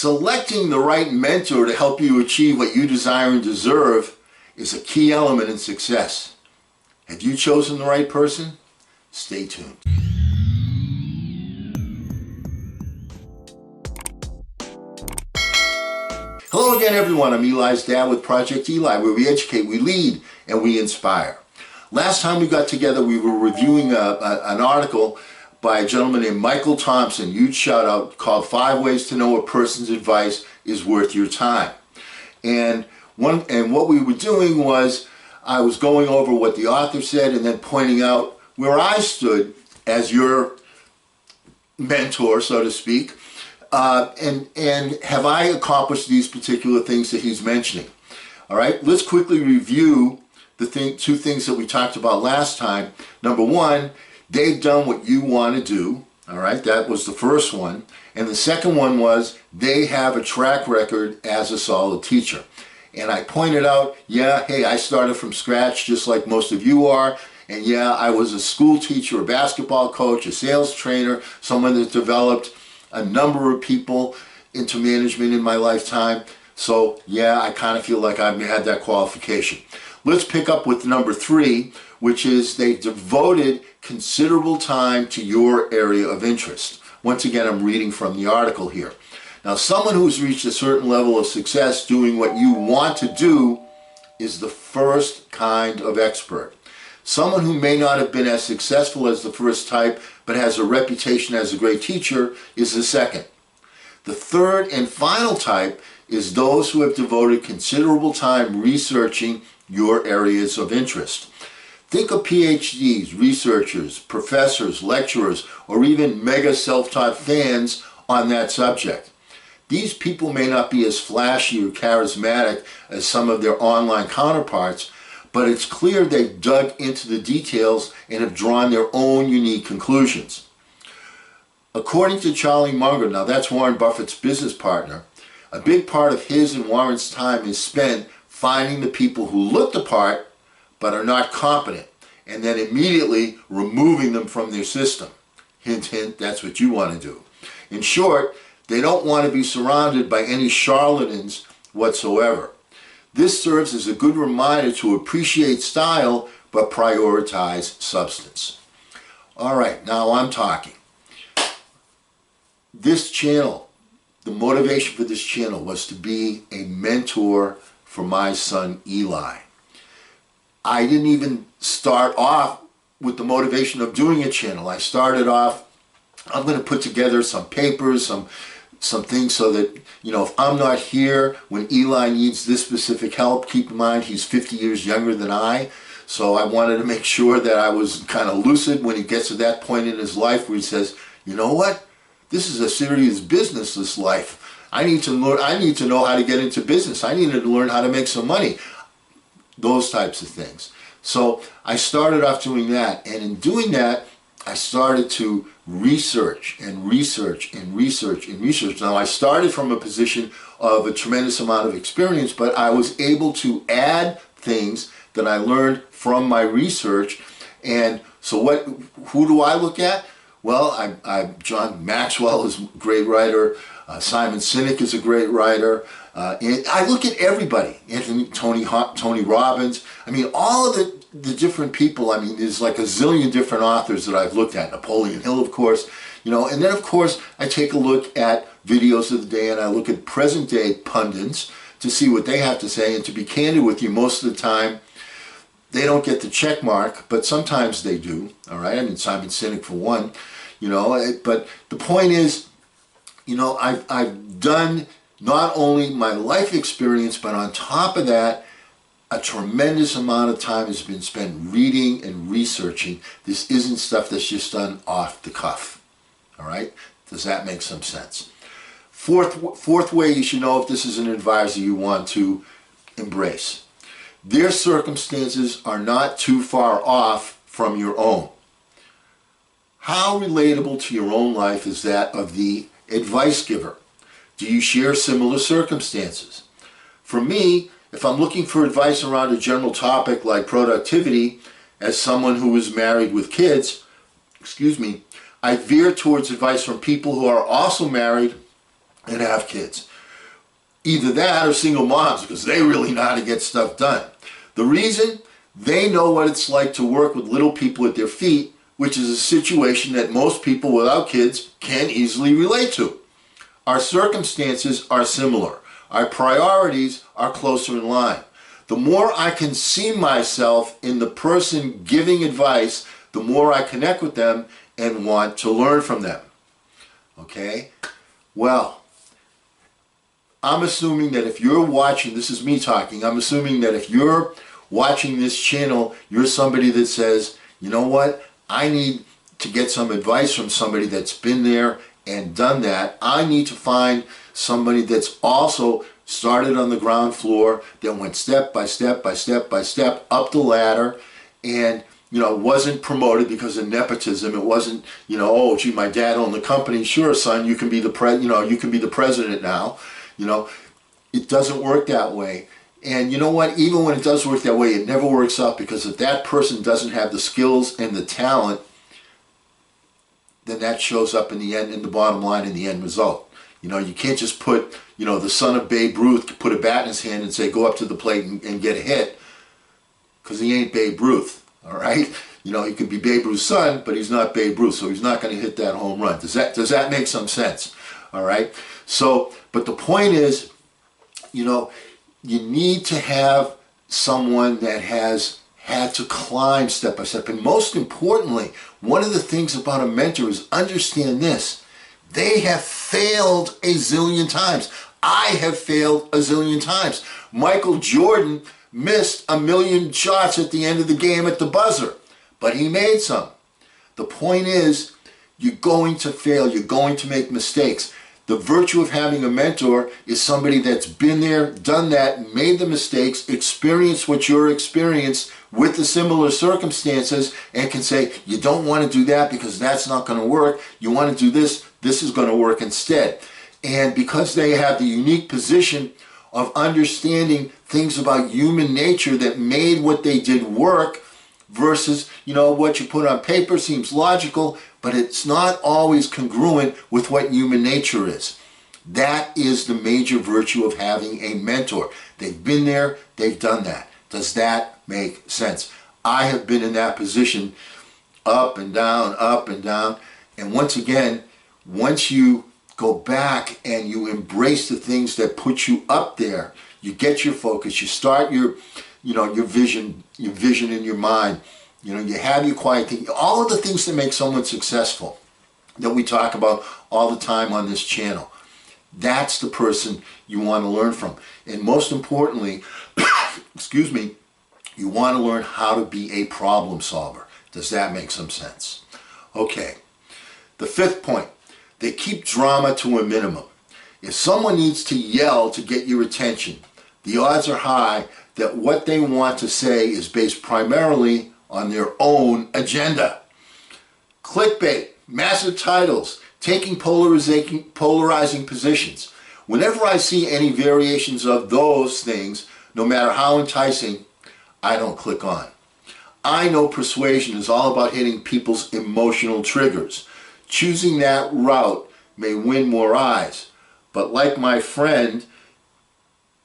Selecting the right mentor to help you achieve what you desire and deserve is a key element in success. Have you chosen the right person? Stay tuned. Hello again, everyone. I'm Eli's dad with Project Eli, where we educate, we lead, and we inspire. Last time we got together, we were reviewing an article by a gentleman named Michael Thompson, huge shout out, called 5 Ways to Know a Person's Advice is Worth Your Time. And what we were doing was, I was going over what the author said and then pointing out where I stood as your mentor, so to speak, and have I accomplished these particular things that he's mentioning. All right, let's quickly review the two things that we talked about last time. Number one, they've done what you want to do. All right, that was the first one. And the second one was they have a track record as a solid teacher. And I pointed out, yeah, hey, I started from scratch just like most of you are. And yeah, I was a school teacher, a basketball coach, a sales trainer, someone that developed a number of people into management in my lifetime. So yeah, I kind of feel like I've had that qualification. Let's pick up with number 3, which is they devoted considerable time to your area of interest. Once again, I'm reading from the article here. Now, someone who's reached a certain level of success doing what you want to do is the first kind of expert. Someone who may not have been as successful as the first type, but has a reputation as a great teacher, is the second. The third and final type is those who have devoted considerable time researching your areas of interest. Think of PhDs, researchers, professors, lecturers, or even mega self-taught fans on that subject. These people may not be as flashy or charismatic as some of their online counterparts, but it's clear they've dug into the details and have drawn their own unique conclusions. According to Charlie Munger, now that's Warren Buffett's business partner, a big part of his and Warren's time is spent finding the people who look the part but are not competent, and then immediately removing them from their system. Hint, hint, that's what you want to do. In short, they don't want to be surrounded by any charlatans whatsoever. This serves as a good reminder to appreciate style, but prioritize substance. All right, now I'm talking. This channel, the motivation for this channel was to be a mentor for my son Eli. I didn't even start off with the motivation of doing a channel. I started off, I'm going to put together some papers, some things so that, you know, if I'm not here when Eli needs this specific help, keep in mind he's 50 years younger than I, so I wanted to make sure that I was kind of lucid when he gets to that point in his life where he says, you know what, this is a serious business, this life. I need to know how to get into business. I needed to learn how to make some money. Those types of things. So I started off doing that, and in doing that, I started to research and research and research and research. Now, I started from a position of a tremendous amount of experience, but I was able to add things that I learned from my research. And so who do I look at? Well, John Maxwell is a great writer. Simon Sinek is a great writer. And I look at everybody. Tony Robbins. I mean, all of the different people. I mean, there's like a zillion different authors that I've looked at. Napoleon Hill, of course. You know, and then of course I take a look at videos of the day, and I look at present day pundits to see what they have to say. And to be candid with you, most of the time they don't get the check mark, but sometimes they do. All right. I mean, Simon Sinek for one. You know, but the point is, you know, I've done not only my life experience, but on top of that, a tremendous amount of time has been spent reading and researching. This isn't stuff that's just done off the cuff. All right? Does that make some sense? Fourth way you should know if this is an advisor you want to embrace. Their circumstances are not too far off from your own. How relatable to your own life is that of the advice giver? Do you share similar circumstances? For me, if I'm looking for advice around a general topic like productivity, as someone who is married with kids, I veer towards advice from people who are also married and have kids. Either that or single moms, because they really know how to get stuff done. The reason? They know what it's like to work with little people at their feet, which is a situation that most people without kids can easily relate to. Our circumstances are similar. Our priorities are closer in line. The more I can see myself in the person giving advice, the more I connect with them and want to learn from them. Okay? Well, I'm assuming that if you're watching, this is me talking, I'm assuming that if you're watching this channel, you're somebody that says, you know what, I need to get some advice from somebody that's been there and done that. I need to find somebody that's also started on the ground floor, that went step by step by step by step up the ladder, and wasn't promoted because of nepotism. It wasn't, oh gee, my dad owned the company. Sure, son, you can be the you can be the president now. It doesn't work that way. And you know what? Even when it does work that way, it never works out, because if that person doesn't have the skills and the talent, then that shows up in the end, in the bottom line, in the end result. You can't just put, the son of Babe Ruth, put a bat in his hand and say, go up to the plate and get a hit, because he ain't Babe Ruth, all right? He could be Babe Ruth's son, but he's not Babe Ruth, so he's not going to hit that home run. Does that make some sense? All right? So, but the point is, you need to have someone that has had to climb step by step. And most importantly, one of the things about a mentor is understand this. They have failed a zillion times. I have failed a zillion times. Michael Jordan missed 1,000,000 shots at the end of the game at the buzzer, but he made some. The point is, you're going to fail. You're going to make mistakes. The virtue of having a mentor is somebody that's been there, done that, made the mistakes, experienced what you're experienced with the similar circumstances, and can say, you don't want to do that because that's not going to work. You want to do this, this is going to work instead. And because they have the unique position of understanding things about human nature that made what they did work, versus, what you put on paper seems logical, but it's not always congruent with what human nature is. That is the major virtue of having a mentor. They've been there, they've done that. Does that make sense? I have been in that position, up and down, up and down. And once again, once you go back and you embrace the things that put you up there, you get your focus, you start your vision in your mind, you have your quiet thing, all of the things that make someone successful that we talk about all the time on this channel. That's the person you want to learn from. And most importantly, excuse me, you want to learn how to be a problem solver. Does that make some sense? Okay. The fifth point, they keep drama to a minimum. If someone needs to yell to get your attention, the odds are high that what they want to say is based primarily on their own agenda. Clickbait, massive titles, taking polarizing positions. Whenever I see any variations of those things, no matter how enticing, I don't click on. I know persuasion is all about hitting people's emotional triggers. Choosing that route may win more eyes, but like my friend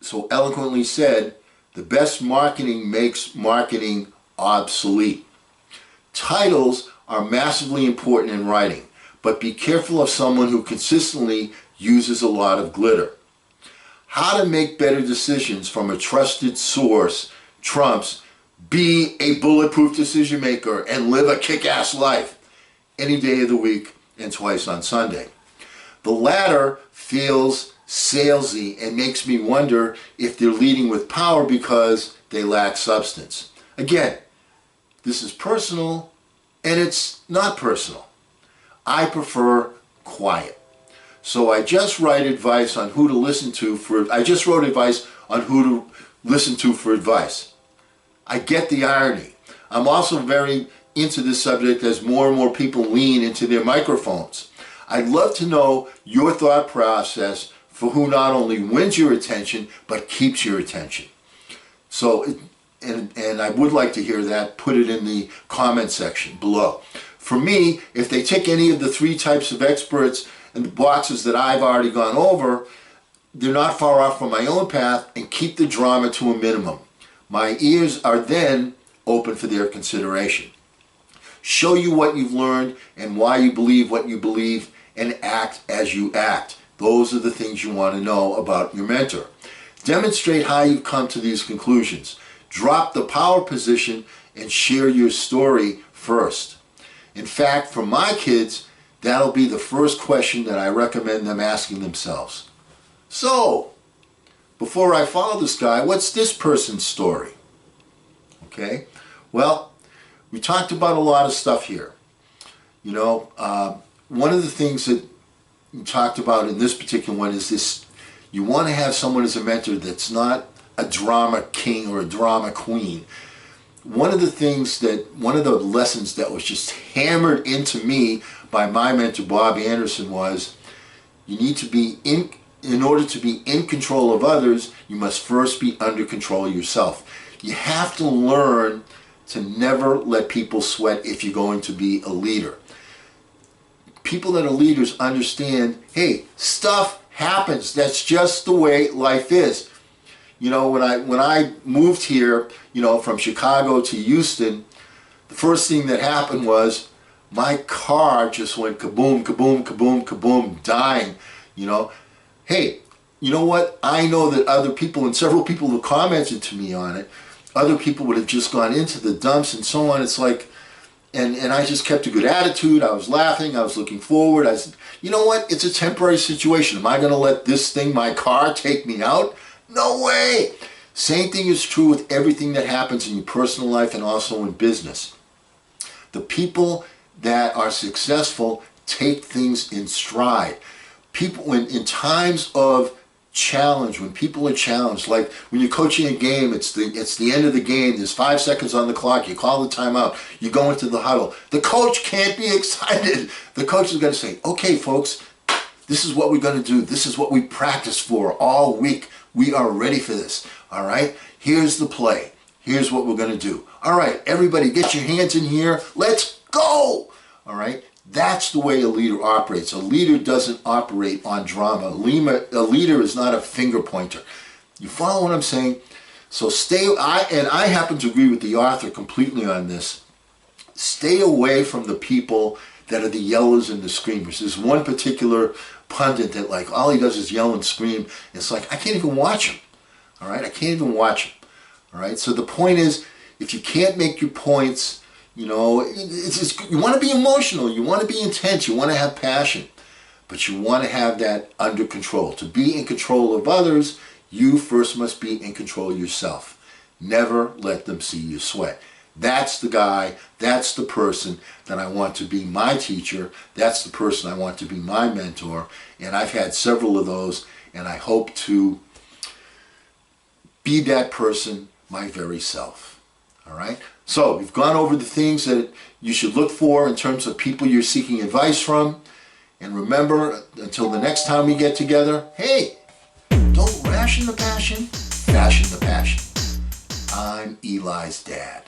so eloquently said, the best marketing makes marketing obsolete. Titles are massively important in writing, but be careful of someone who consistently uses a lot of glitter. How to make better decisions from a trusted source trumps be a bulletproof decision maker and live a kick-ass life any day of the week and twice on Sunday. The latter feels salesy and makes me wonder if they're leading with power because they lack substance. Again, this is personal and it's not personal. I prefer quiet. So I just write advice on who to listen to for, I just wrote advice on who to listen to for advice. I get the irony. I'm also very into this subject as more and more people lean into their microphones. I'd love to know your thought process for who not only wins your attention, but keeps your attention. So, and I would like to hear that. Put it in the comment section below. For me, if they take any of the three types of experts and the boxes that I've already gone over, they're not far off from my own path, and keep the drama to a minimum. My ears are then open for their consideration. Show you what you've learned and why you believe what you believe, and act as you act. Those are the things you want to know about your mentor. Demonstrate how you've come to these conclusions. Drop the power position and share your story first. In fact, for my kids, that'll be the first question that I recommend them asking themselves. So, before I follow this guy, what's this person's story? Okay, well, we talked about a lot of stuff here. You know, one of the things that we talked about in this particular one is this: you want to have someone as a mentor that's not a drama king or a drama queen. One of the lessons that was just hammered into me by my mentor Bob Anderson was, you need to be in order to be in control of others, you must first be under control yourself. You have to learn to never let people sweat if you're going to be a leader. People that are leaders understand, hey, stuff happens. That's just the way life is. You know, when I moved here, you know, from Chicago to Houston, the first thing that happened was my car just went kaboom, kaboom, kaboom, kaboom, dying, you know. Hey, you know what? I know that other people, and several people who commented to me on it, other people would have just gone into the dumps and so on. It's like, and I just kept a good attitude. I was laughing. I was looking forward. I said, you know what? It's a temporary situation. Am I going to let this thing, my car, take me out? No way. Same thing is true with everything that happens in your personal life and also in business. The people that are successful take things in stride. People, when in times of challenge, when people are challenged, like when you're coaching a game, it's the end of the game, there's 5 seconds on the clock, you call the timeout, you go into the huddle. The coach can't be excited. The coach is going to say, okay folks, this is what we're going to do. This is what we practiced for all week. We are ready for this. All right, here's the play. Here's what we're going to do. All right, everybody get your hands in here. Let's go. All right. That's the way a leader operates. A leader doesn't operate on drama. A leader is not a finger pointer. You follow what I'm saying? So I happen to agree with the author completely on this. Stay away from the people that are the yellers and the screamers. There's one particular pundit that, like, all he does is yell and scream. It's like, I can't even watch him. All right? I can't even watch him. All right? So the point is, if you can't make your points, you know, you want to be emotional, you want to be intense, you want to have passion, but you want to have that under control. To be in control of others, you first must be in control of yourself. Never let them see you sweat. That's the guy, that's the person that I want to be my teacher, that's the person I want to be my mentor, and I've had several of those, and I hope to be that person my very self. All right? So we've gone over the things that you should look for in terms of people you're seeking advice from. And remember, until the next time we get together, hey, don't ration the passion, fashion the passion. I'm Eli's dad.